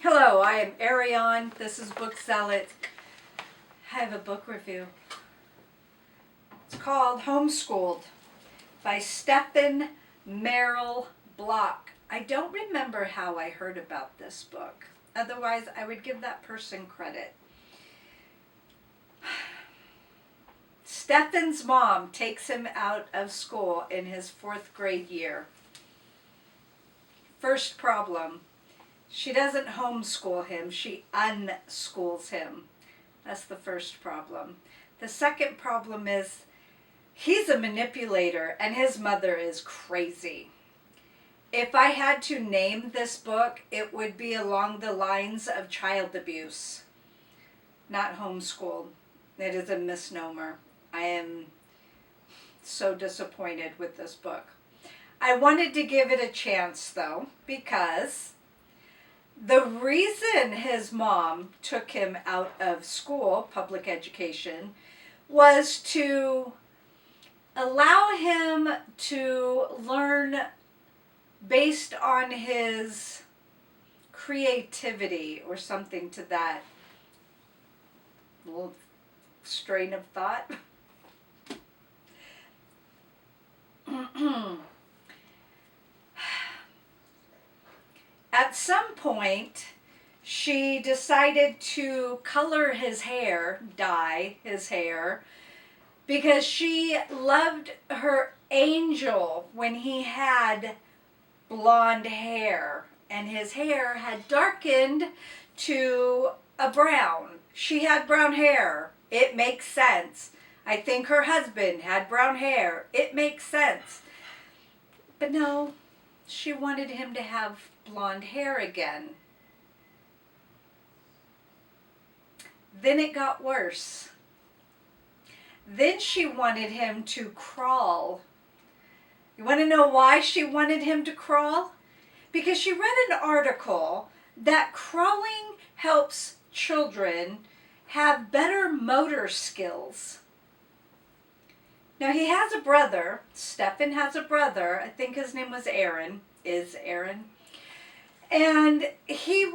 Hello, I am Ariane. This is Book Zealot. I have a book review. It's called Homeschooled by Stephen Merrill Block. I don't remember how I heard about this book. Otherwise, I would give that person credit. Stephen's mom takes him out of school in his 4th grade year. First problem. She doesn't homeschool him, she unschools him. That's the first problem. The second problem is he's a manipulator and his mother is crazy. If I had to name this book, it would be along the lines of child abuse, not homeschooled. It is a misnomer. I am so disappointed with this book. I wanted to give it a chance though, because the reason his mom took him out of school, public education, was to allow him to learn based on his creativity or something to that little strain of thought. At some point, she decided to color his hair, dye his hair, because she loved her Angel when he had blonde hair, and his hair had darkened to a brown. She had brown hair. It makes sense. I think her husband had brown hair. It makes sense. But no, she wanted him to have blonde hair again. Then it got worse. Then she wanted him to crawl. You want to know why she wanted him to crawl? Because she read an article that crawling helps children have better motor skills. Now he has a brother. Stephen has a brother. I think his name was Aaron. Is Aaron. And he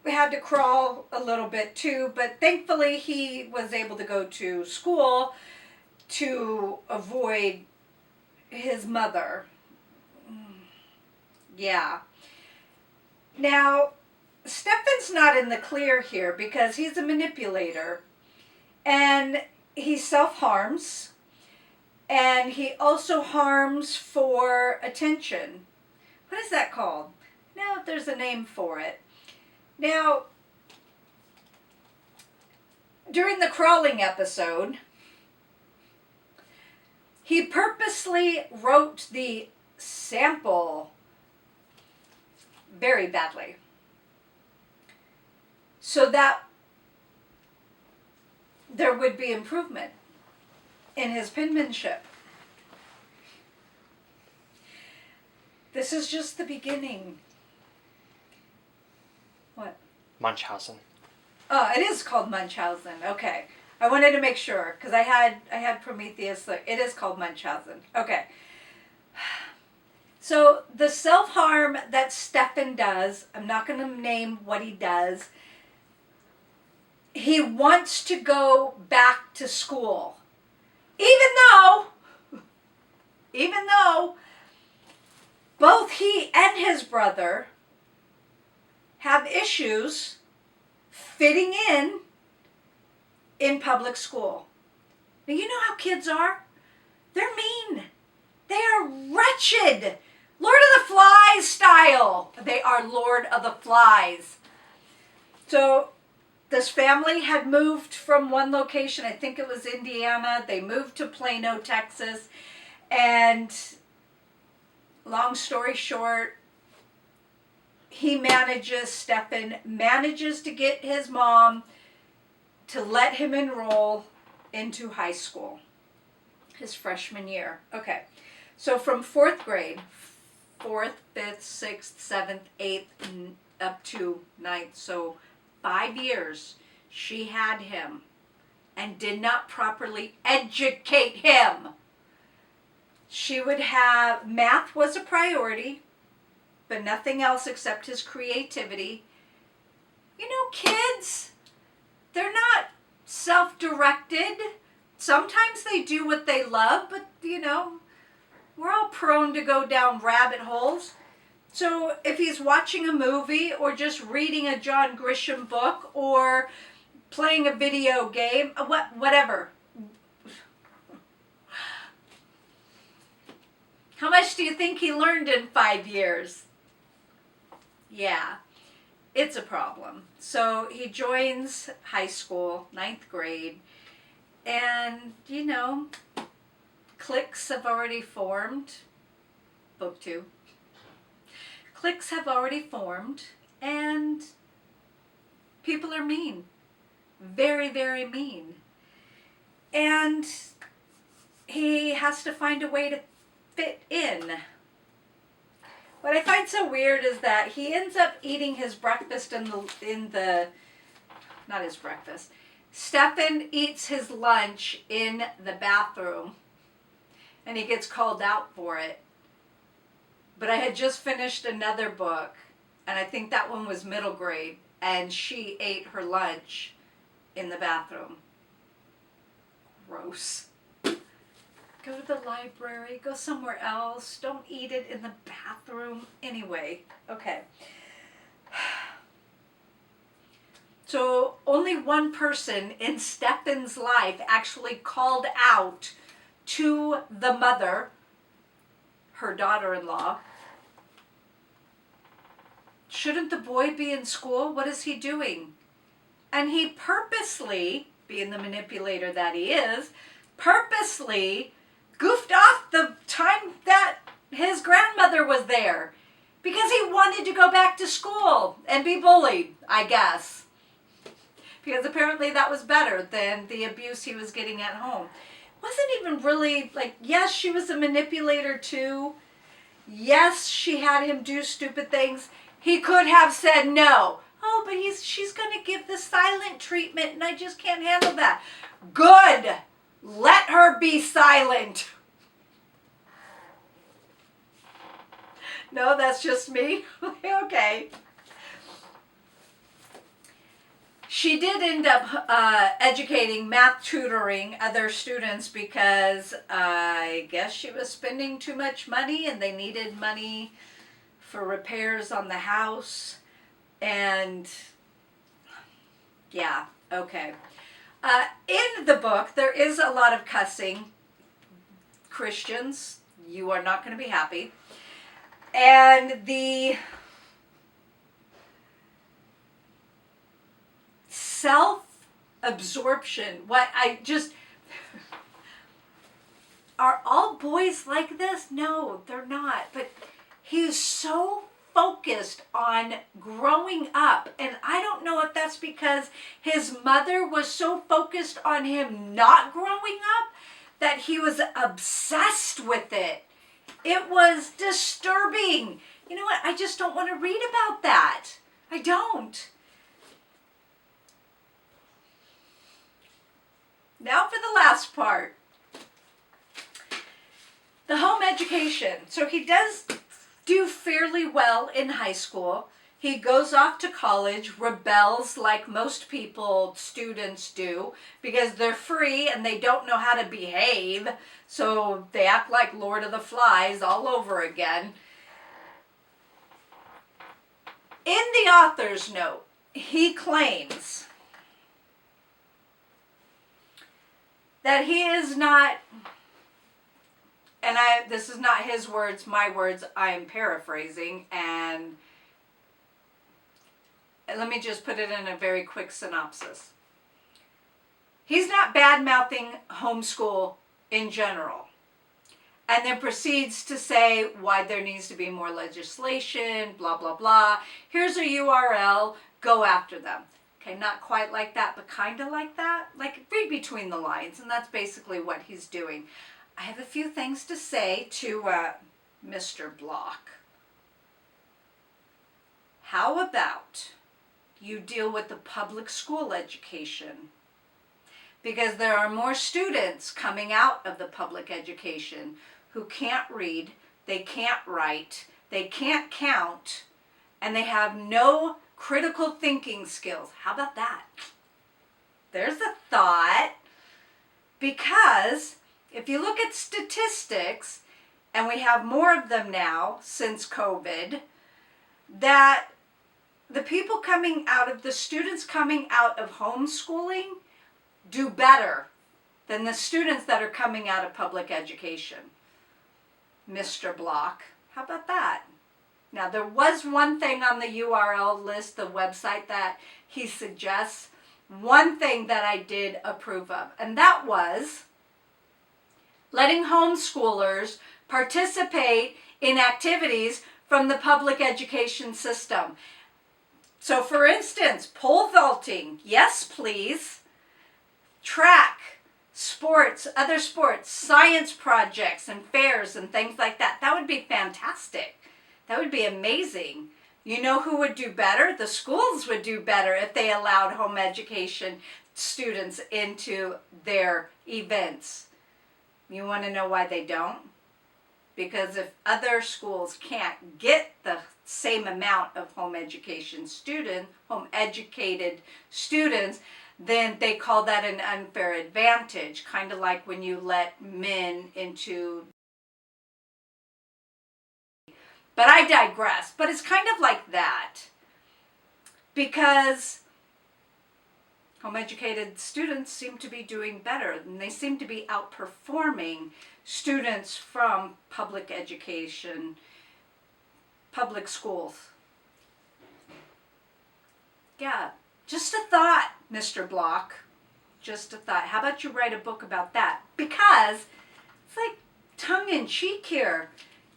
had to crawl a little bit too, but thankfully he was able to go to school to avoid his mother. Yeah. Now, Stephen's not in the clear here because he's a manipulator and he self-harms and he also harms for attention. What is that called? Now, there's a name for it. Now, during the crawling episode, he purposely wrote the sample very badly so that there would be improvement in his penmanship. This is just the beginning. What? Munchausen. Oh, it is called Munchausen. Okay. I wanted to make sure because I had Prometheus. It is called Munchausen. Okay. So the self-harm that Stephen does, I'm not going to name what he does. He wants to go back to school. Even though both he and his brother have issues fitting in public school. Now, you know how kids are? They're mean. They are wretched. Lord of the Flies style. They are Lord of the Flies. So this family had moved from one location, I think it was Indiana. They moved to Plano, Texas. And long story short, Stephen manages to get his mom to let him enroll into high school, his freshman year. Okay, so from 4th grade, 4th, 5th, 6th, 7th, 8th, up to 9th, so 5 years, she had him and did not properly educate him. She would have, math was a priority, but nothing else except his creativity. Kids, they're not self-directed. Sometimes they do what they love, but, we're all prone to go down rabbit holes. So if he's watching a movie or just reading a John Grisham book or playing a video game, whatever. How much do you think he learned in 5 years? Yeah, it's a problem. So he joins high school, 9th grade, and, cliques have already formed. Book 2. Cliques have already formed, and people are mean. Very, very mean. And he has to find a way to fit in. What I find so weird is that he ends up eating his breakfast not his breakfast. Stefan eats his lunch in the bathroom, and he gets called out for it. But I had just finished another book, and I think that one was middle grade, and she ate her lunch in the bathroom. Gross. Go to the library, go somewhere else. Don't eat it in the bathroom. Anyway, okay. So only one person in Stefan's life actually called out to the mother, her daughter-in-law. Shouldn't the boy be in school? What is he doing? And he purposely, being the manipulator that he is, purposely goofed off the time that his grandmother was there because he wanted to go back to school and be bullied, I guess. Because apparently that was better than the abuse he was getting at home. Wasn't even really, yes, she was a manipulator too. Yes, she had him do stupid things. He could have said no. Oh, but she's going to give the silent treatment and I just can't handle that. Good. Let her be silent. No, that's just me. Okay. She did end up educating, math tutoring other students because I guess she was spending too much money and they needed money for repairs on the house. And yeah, okay. In the book, there is a lot of cussing. Christians, you are not going to be happy. And the self-absorption, are all boys like this? No, they're not. But he's so focused on growing up, and I don't know if that's because his mother was so focused on him not growing up that he was obsessed with it. It was disturbing. You know what? I just don't want to read about that. I don't. Now for the last part. The home education. So he does do fairly well in high school. He goes off to college, rebels like most students do, because they're free and they don't know how to behave. So they act like Lord of the Flies all over again. In the author's note, he claims that he is not, and this is not his words, my words, I am paraphrasing, and let me just put it in a very quick synopsis. He's not bad-mouthing homeschool in general, and then proceeds to say why there needs to be more legislation, blah, blah, blah. Here's a URL, go after them. Okay, not quite like that, but kind of like that. Like, read between the lines, and that's basically what he's doing. I have a few things to say to Mr. Block. How about you deal with the public school education? Because there are more students coming out of the public education who can't read, they can't write, they can't count, and they have no critical thinking skills. How about that? There's a thought. Because if you look at statistics, and we have more of them now since COVID, that the people coming out of, the students coming out of homeschooling do better than the students that are coming out of public education. Mr. Block, how about that? Now, there was one thing on the URL list, the website, that he suggests, one thing that I did approve of, and that was letting homeschoolers participate in activities from the public education system. So, for instance, pole vaulting, yes please. Track, sports, other sports, science projects and fairs and things like that. That would be fantastic. That would be amazing. You know who would do better? The schools would do better if they allowed home education students into their events. You want to know why they don't? Because if other schools can't get the same amount of home educated students, then they call that an unfair advantage. Kind of like when you let men into... But I digress. But it's kind of like that. Because home educated students seem to be doing better, and they seem to be outperforming students from public education, public schools. Yeah, just a thought, Mr. Block. Just a thought. How about you write a book about that? Because it's like tongue-in-cheek here.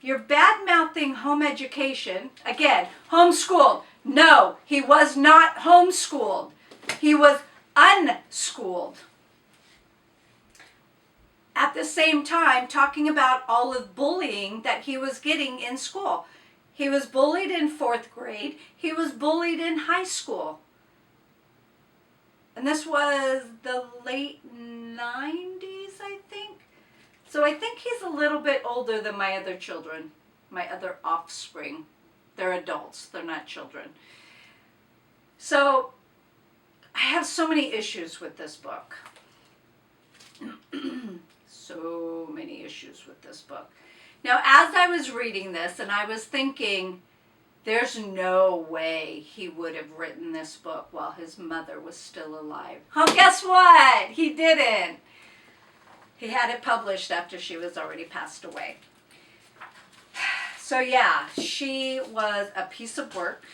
You're bad-mouthing home education. Again, homeschooled. No, he was not homeschooled. He was unschooled. At the same time, talking about all of bullying that he was getting in school. He was bullied in 4th grade. He was bullied in high school. And this was the late 90s, I think. So I think he's a little bit older than my other children, my other offspring. They're adults, they're not children. So I have so many issues with this book. So many issues with this book. Now, as I was reading this, and I was thinking, there's no way he would have written this book while his mother was still alive. Oh, guess what? He didn't. He had it published after she was already passed away. So yeah, she was a piece of work.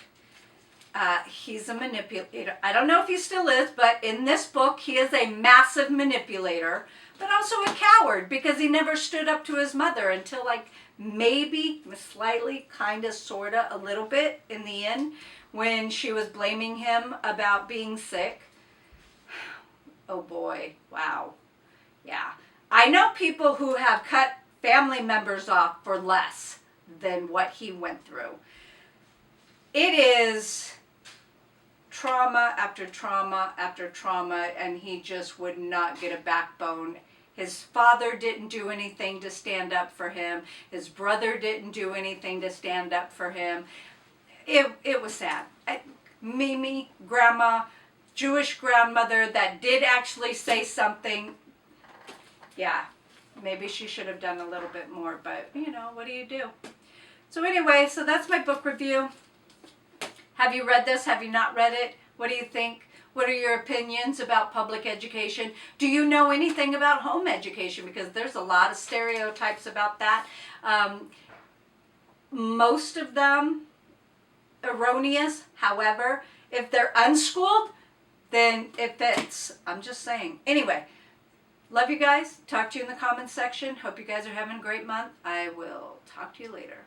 He's a manipulator. I don't know if he still is, but in this book, he is a massive manipulator, but also a coward because he never stood up to his mother until like maybe slightly, kind of, sort of, a little bit in the end when she was blaming him about being sick. Oh boy, wow. Yeah. I know people who have cut family members off for less than what he went through. It is trauma after trauma after trauma, and he just would not get a backbone. His father didn't do anything to stand up for him. His brother didn't do anything to stand up for him. It was sad. Mimi, grandma, Jewish grandmother that did actually say something. Yeah, maybe she should have done a little bit more, but you know, what do you do? So anyway, so that's my book review. Have you read this? Have you not read it? What do you think? What are your opinions about public education? Do you know anything about home education? Because there's a lot of stereotypes about that. Most of them erroneous. However, if they're unschooled, then it fits. I'm just saying. Anyway, love you guys. Talk to you in the comments section. Hope you guys are having a great month. I will talk to you later.